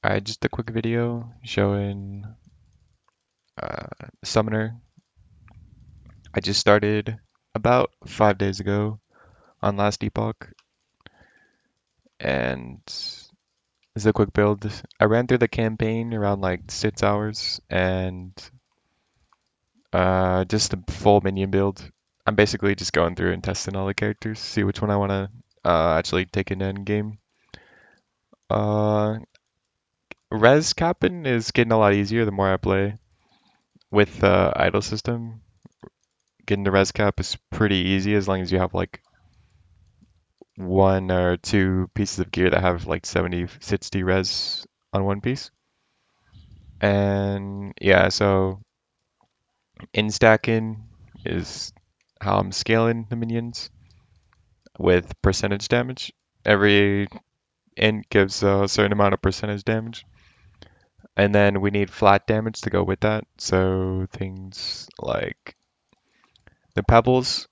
I just a quick video showing Summoner. I just started about 5 days ago on last Epoch, and this is a quick build. I ran through the campaign around like 6 hours, and just a full minion build. I'm basically just going through and testing all the characters, see which one I want to actually take in endgame. Uh, Res capping is getting a lot easier the more I play. With the idle system, getting the res cap is pretty easy as long as you have like one or two pieces of gear that have like 70, 60 res on one piece. And yeah, so in stacking is how I'm scaling the minions with percentage damage. Every int gives a certain amount of percentage damage. And then we need flat damage to go with that. So things like the Pebbles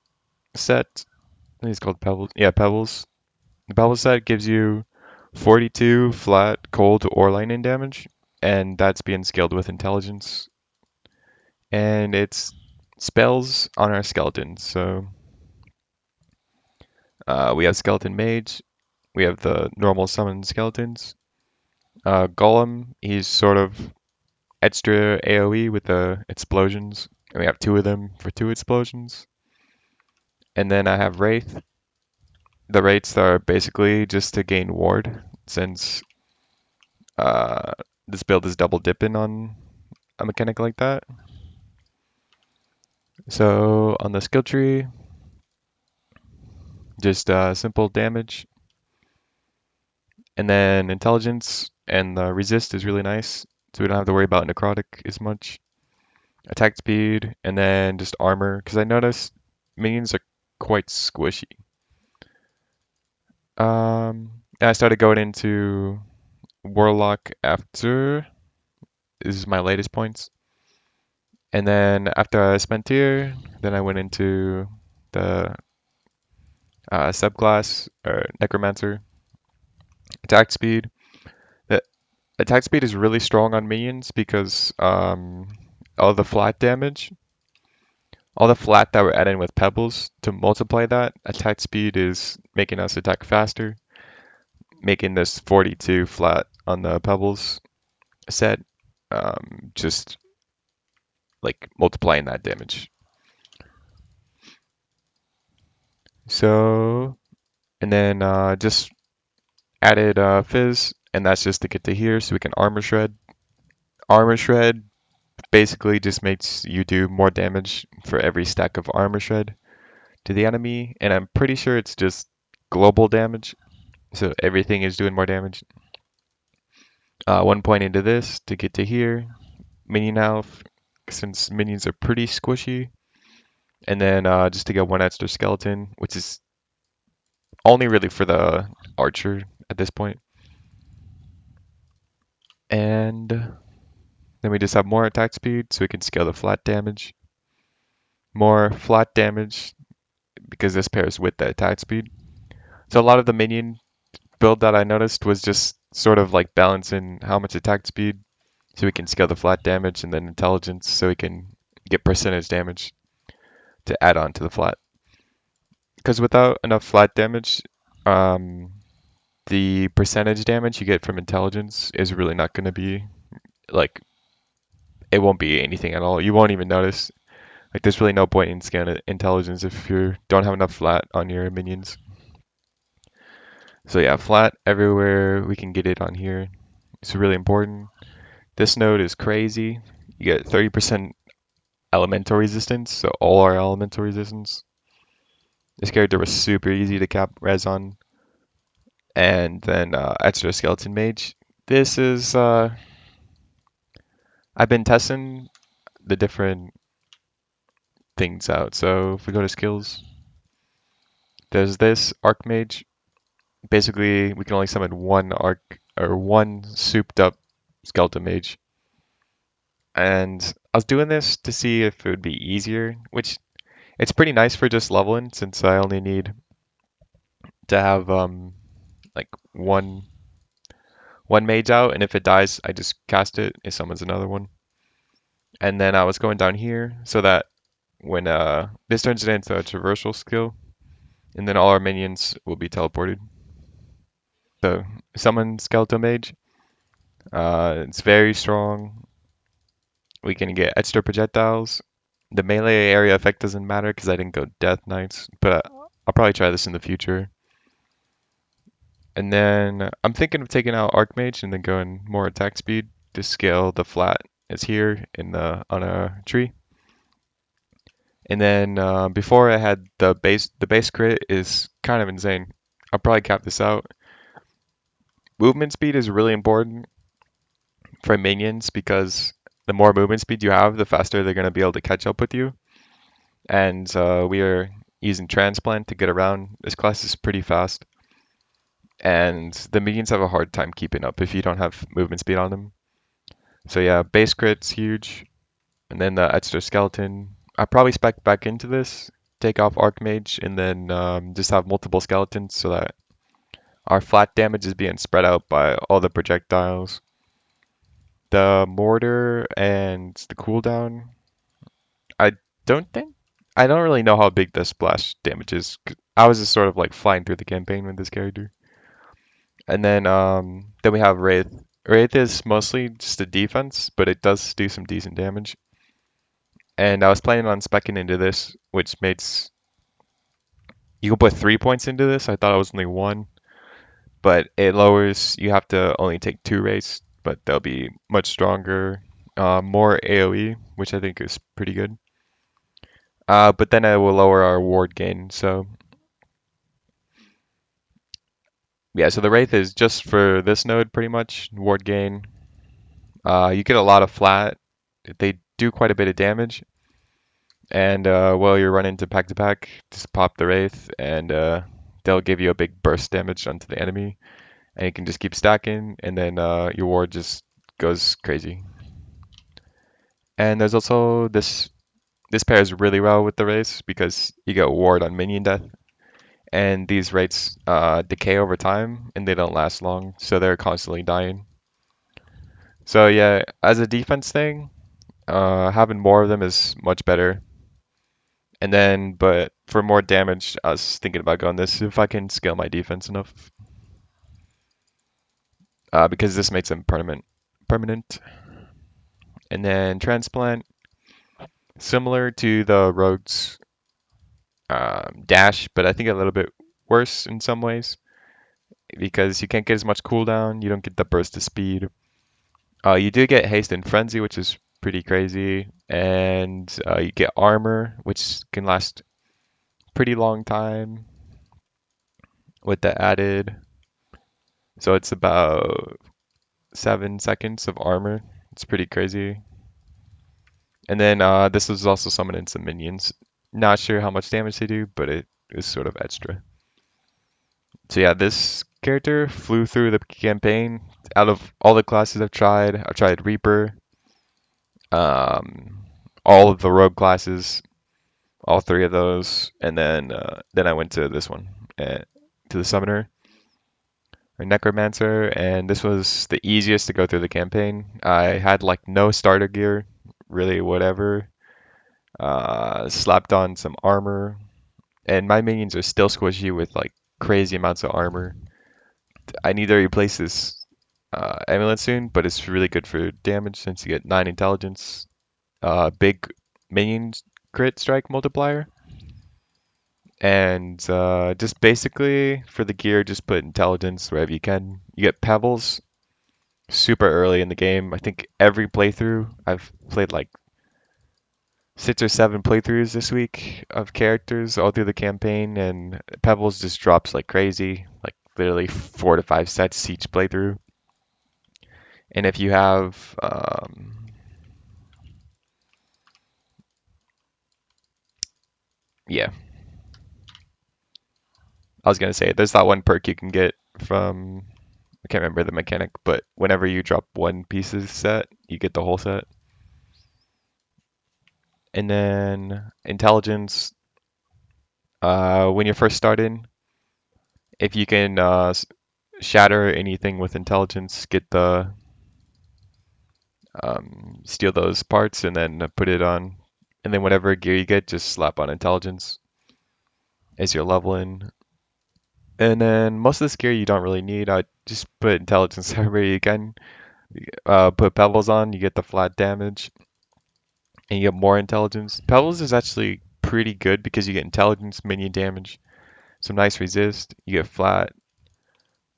set. I think it's called Pebbles. Yeah, Pebbles. The Pebbles set gives you 42 flat, cold, or lightning damage, and that's being scaled with intelligence. And it's spells on our skeletons. So we have Skeleton Mage, we have the normal summon skeletons. Golem, he's sort of extra AoE with the explosions. And we have two of them for two explosions. And then I have Wraith. The Wraiths are basically just to gain ward, since uh, this build is double dipping on a mechanic like that. So on the skill tree, just simple damage, and then intelligence and the resist is really nice, so we don't have to worry about necrotic as much. Attack speed, and then just armor, because I noticed minions are quite squishy. And I started going into Warlock after. This is my latest points. And then after I spent here, then I went into the subclass or Necromancer. Attack speed. The attack speed is really strong on minions because all the flat damage, all the flat that we're adding with pebbles to multiply that, attack speed is making us attack faster, making this 42 flat on the pebbles set, just like multiplying that damage. So, and then just added fizz, and that's just to get to here so we can armor shred. Armor shred basically just makes you do more damage for every stack of armor shred to the enemy, and I'm pretty sure it's just global damage, so everything is doing more damage. 1 point into this to get to here. Minion health, since minions are pretty squishy, and then just to get one extra skeleton, which is only really for the archer at this point. And then we just have more attack speed, so we can scale the flat damage. More flat damage because this pairs with the attack speed. So a lot of the minion build that I noticed was just sort of like balancing how much attack speed so we can scale the flat damage, and then intelligence so we can get percentage damage to add on to the flat. Because without enough flat damage, um, the percentage damage you get from intelligence is really not going to be like, it won't be anything at all. You won't even notice. Like there's really no point in scaling intelligence if you don't have enough flat on your minions. So yeah, flat everywhere we can get it on here. It's really important. This node is crazy. You get 30% elemental resistance, so all our elemental resistance. This character was super easy to cap res on. And then extra skeleton mage. This is I've been testing the different things out. So if we go to skills, there's this archmage. Basically, we can only summon one arc or one souped up skeleton mage. And I was doing this to see if it would be easier, which it's pretty nice for just leveling since I only need to have like one mage out, and if it dies, I just cast it. It summons another one. And then I was going down here so that when this turns it into a traversal skill, and then all our minions will be teleported. So summon Skeletal Mage. It's very strong. We can get extra projectiles. The melee area effect doesn't matter because I didn't go Death Knights, but I'll probably try this in the future. And then I'm thinking of taking out Archmage and then going more attack speed to scale the flat as here in the on a tree. And then before I had the base crit is kind of insane. I'll probably cap this out. Movement speed is really important for minions because the more movement speed you have, the faster they're going to be able to catch up with you. And we are using Transplant to get around. This class is pretty fast, and the minions have a hard time keeping up if you don't have movement speed on them. So yeah, base crit's huge, and then the extra skeleton. I probably spec back into this, take off Archmage, and then just have multiple skeletons so that our flat damage is being spread out by all the projectiles. The mortar and the cooldown, I I don't really know how big the splash damage is. I was just sort of like flying through the campaign with this character. And then we have Wraith. Wraith is mostly just a defense, but it does do some decent damage. And I was planning on specking into this, which makes you can put 3 points into this. I thought it was only one, but it lowers. You have to only take two Wraiths, but they'll be much stronger, more AOE, which I think is pretty good. But then it will lower our ward gain. So yeah, so the Wraith is just for this node pretty much, ward gain. You get a lot of flat. They do quite a bit of damage. And while you're running to pack, just pop the Wraith and they'll give you a big burst damage onto the enemy. And you can just keep stacking and then your ward just goes crazy. And there's also this pairs really well with the Wraiths because you get ward on minion death. And these Wraiths decay over time and they don't last long, so they're constantly dying. So yeah, as a defense thing, having more of them is much better. And then, but for more damage, I was thinking about going this if I can scale my defense enough, because this makes them permanent. And then transplant, similar to the rogue's dash, but I think a little bit worse in some ways because you can't get as much cooldown. You don't get the burst of speed. You do get haste and frenzy, which is pretty crazy, and you get armor, which can last pretty long time with the added. So it's about 7 seconds of armor. It's pretty crazy. And then this was also summoning some minions. Not sure how much damage they do, but it is sort of extra. So yeah, this character flew through the campaign. Out of all the classes I've tried Reaper, um, all of the rogue classes, all three of those, and then I went to this one, to the Summoner. Necromancer, and this was the easiest to go through the campaign. I had like no starter gear, really whatever. Slapped on some armor, and my minions are still squishy with like crazy amounts of armor. I need to replace this amulet soon, but it's really good for damage since you get 9 intelligence, big minion crit strike multiplier, and just basically for the gear, just put intelligence wherever you can. You get pebbles super early in the game. I think every playthrough, I've played like 6 or 7 playthroughs this week of characters all through the campaign, and Pebbles just drops like crazy, like literally 4 to 5 sets each playthrough. And if you have, yeah, I was gonna say there's that one perk you can get from, I can't remember the mechanic, but whenever you drop one piece of set, you get the whole set. And then intelligence, when you're first starting, if you can shatter anything with intelligence, get the steal those parts, and then put it on. And then whatever gear you get, just slap on intelligence as you're leveling. And then most of this gear you don't really need. I just put intelligence everywhere you can. Put pebbles on, you get the flat damage, and you get more intelligence. Pebbles is actually pretty good because you get intelligence, minion damage, some nice resist. You get flat,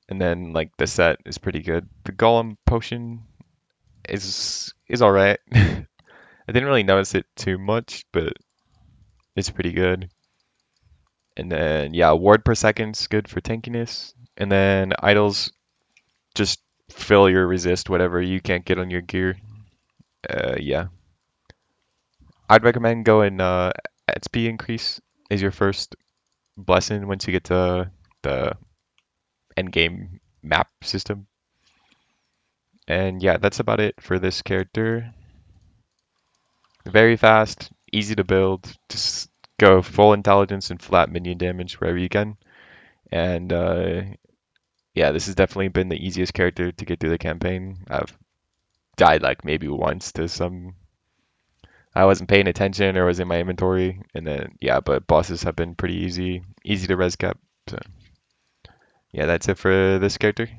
and then like the set is pretty good. The golem potion is all right. I didn't really notice it too much, but it's pretty good. And then yeah, ward per second's good for tankiness. And then idols just fill your resist whatever you can't get on your gear. Yeah, I'd recommend going XP increase is your first blessing once you get to the endgame map system. And yeah, that's about it for this character. Very fast, easy to build. Just go full intelligence and flat minion damage wherever you can. And yeah, this has definitely been the easiest character to get through the campaign. I've died like maybe once to some I wasn't paying attention or was in my inventory, and then yeah, but bosses have been pretty easy to res cap. So yeah, that's it for this character.